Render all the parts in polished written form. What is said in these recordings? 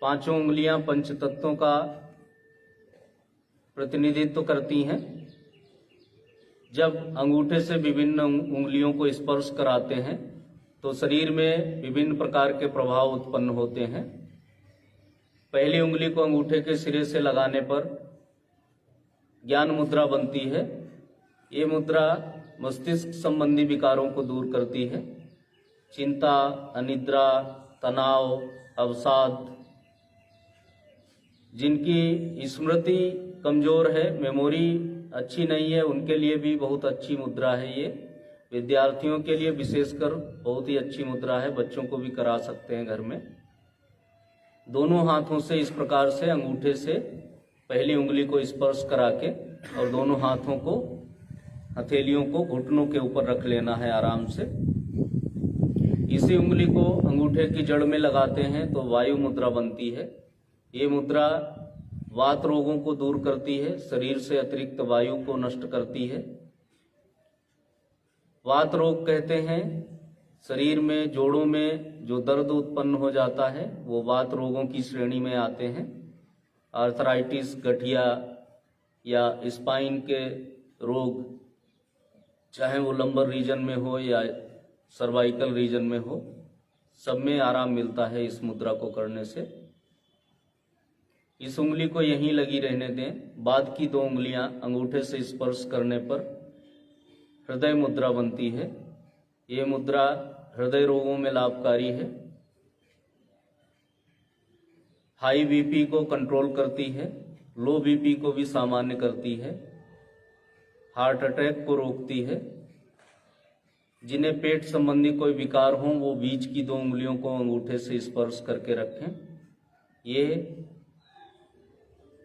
पांचों उंगलियां पंच तत्वों का प्रतिनिधित्व करती हैं। जब अंगूठे से विभिन्न उंगलियों को स्पर्श कराते हैं तो शरीर में विभिन्न प्रकार के प्रभाव उत्पन्न होते हैं। पहली उंगली को अंगूठे के सिरे से लगाने पर ज्ञान मुद्रा बनती है। ये मुद्रा मस्तिष्क संबंधी विकारों को दूर करती है। चिंता, अनिद्रा, तनाव, अवसाद, जिनकी स्मृति कमजोर है, मेमोरी अच्छी नहीं है, उनके लिए भी बहुत अच्छी मुद्रा है। ये विद्यार्थियों के लिए विशेषकर बहुत ही अच्छी मुद्रा है। बच्चों को भी करा सकते हैं घर में। दोनों हाथों से इस प्रकार से अंगूठे से पहली उंगली को स्पर्श करा के और दोनों हाथों को, हथेलियों को घुटनों के ऊपर रख लेना है आराम से। इसी उंगली को अंगूठे की जड़ में लगाते हैं तो वायु मुद्रा बनती है। ये मुद्रा वात रोगों को दूर करती है, शरीर से अतिरिक्त वायु को नष्ट करती है। वात रोग कहते हैं शरीर में, जोड़ों में जो दर्द उत्पन्न हो जाता है वो वात रोगों की श्रेणी में आते हैं। आर्थराइटिस, गठिया या स्पाइन के रोग, चाहे वो लंबर रीजन में हो या सर्वाइकल रीजन में हो, सब में आराम मिलता है इस मुद्रा को करने से। इस उंगली को यहीं लगी रहने दें। बाद की दो उंगलियां अंगूठे से स्पर्श करने पर हृदय मुद्रा बनती है। ये मुद्रा हृदय रोगों में लाभकारी है। हाई बीपी को कंट्रोल करती है, लो बीपी को भी सामान्य करती है, हार्ट अटैक को रोकती है। जिन्हें पेट संबंधी कोई विकार हो वो बीच की दो उंगलियों को अंगूठे से स्पर्श करके रखें। ये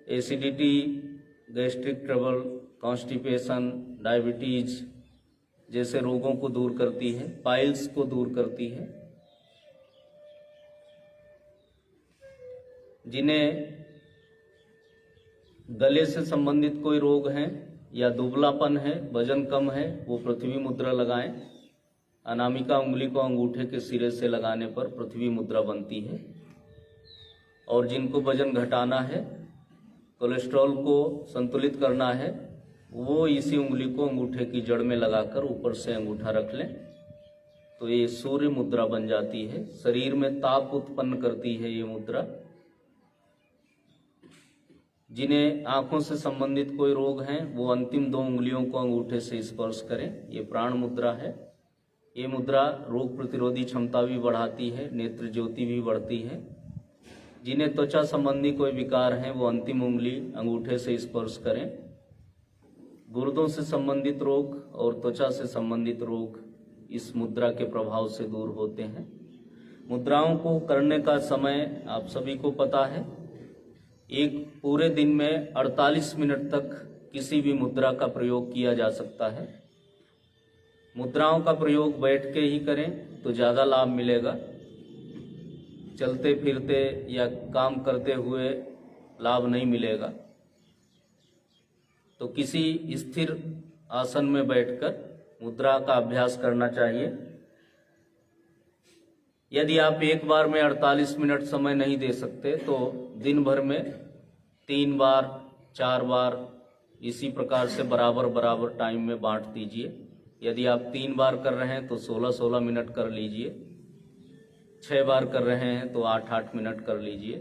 acidity, gastric trouble, constipation, diabetes जैसे रोगों को दूर करती है, पाइल्स को दूर करती है। जिन्हें गले से संबंधित कोई रोग है या दुबलापन है, वजन कम है, वो पृथ्वी मुद्रा लगाएं। अनामिका उंगली को अंगूठे के सिरे से लगाने पर पृथ्वी मुद्रा बनती है। और जिनको वजन घटाना है, कोलेस्ट्रॉल को संतुलित करना है, वो इसी उंगली को अंगूठे की जड़ में लगाकर ऊपर से अंगूठा रख लें तो ये सूर्य मुद्रा बन जाती है। शरीर में ताप उत्पन्न करती है ये मुद्रा। जिन्हें आंखों से संबंधित कोई रोग हैं वो अंतिम दो उंगलियों को अंगूठे से स्पर्श करें। ये प्राण मुद्रा है। ये मुद्रा रोग प्रतिरोधी क्षमता भी बढ़ाती है, नेत्र ज्योति भी बढ़ती है। जिन्हें त्वचा संबंधी कोई विकार हैं वो अंतिम उंगली अंगूठे से स्पर्श करें। गुर्दों से संबंधित रोग और त्वचा से संबंधित रोग इस मुद्रा के प्रभाव से दूर होते हैं। मुद्राओं को करने का समय आप सभी को पता है। एक पूरे दिन में 48 मिनट तक किसी भी मुद्रा का प्रयोग किया जा सकता है। मुद्राओं का प्रयोग बैठ के ही करें तो ज़्यादा लाभ मिलेगा। चलते फिरते या काम करते हुए लाभ नहीं मिलेगा। तो किसी स्थिर आसन में बैठकर मुद्रा का अभ्यास करना चाहिए। यदि आप एक बार में 48 मिनट समय नहीं दे सकते तो दिन भर में 3 बार 4 बार इसी प्रकार से बराबर बराबर टाइम में बांट दीजिए। यदि आप 3 बार कर रहे हैं तो 16-16 मिनट कर लीजिए। 6 बार कर रहे हैं तो 8-8 मिनट कर लीजिए,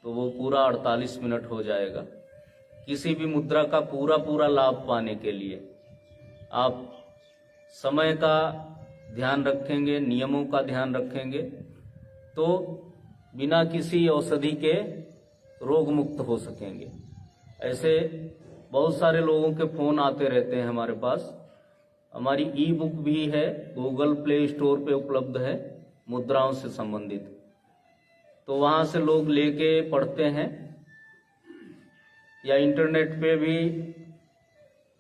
तो वो पूरा 48 मिनट हो जाएगा। किसी भी मुद्रा का पूरा लाभ पाने के लिए आप समय का ध्यान रखेंगे, नियमों का ध्यान रखेंगे तो बिना किसी औषधि के रोग मुक्त हो सकेंगे। ऐसे बहुत सारे लोगों के फोन आते रहते हैं हमारे पास। हमारी ई बुक भी है, गूगल प्ले स्टोर पे उपलब्ध है मुद्राओं से संबंधित, तो वहां से लोग लेके पढ़ते हैं। या इंटरनेट पे भी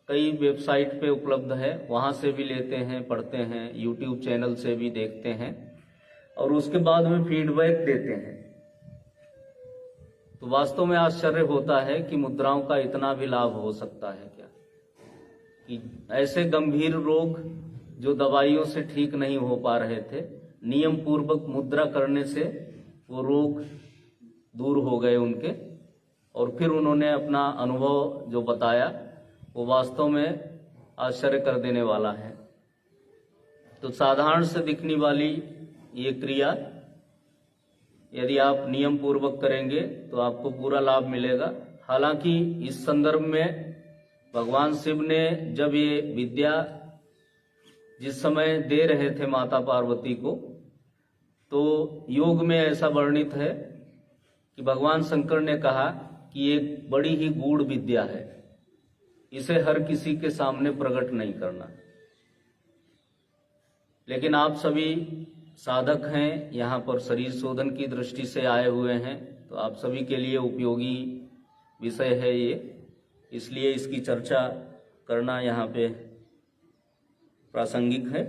कई वेबसाइट पे उपलब्ध है, वहां से भी लेते हैं, पढ़ते हैं, यूट्यूब चैनल से भी देखते हैं और उसके बाद में फीडबैक देते हैं। तो वास्तव में आश्चर्य होता है कि मुद्राओं का इतना भी लाभ हो सकता है क्या, कि ऐसे गंभीर रोग जो दवाइयों से ठीक नहीं हो पा रहे थे, नियम पूर्वक मुद्रा करने से वो रोग दूर हो गए उनके, और फिर उन्होंने अपना अनुभव जो बताया वो वास्तव में आश्चर्य कर देने वाला है। तो साधारण से दिखने वाली ये क्रिया यदि आप नियम पूर्वक करेंगे तो आपको पूरा लाभ मिलेगा। हालांकि इस संदर्भ में भगवान शिव ने जब ये विद्या जिस समय दे रहे थे माता पार्वती को, तो योग में ऐसा वर्णित है कि भगवान शंकर ने कहा कि एक बड़ी ही गूढ़ विद्या है, इसे हर किसी के सामने प्रकट नहीं करना। लेकिन आप सभी साधक हैं, यहाँ पर शरीर शोधन की दृष्टि से आए हुए हैं, तो आप सभी के लिए उपयोगी विषय है ये, इसलिए इसकी चर्चा करना यहाँ पे प्रासंगिक है।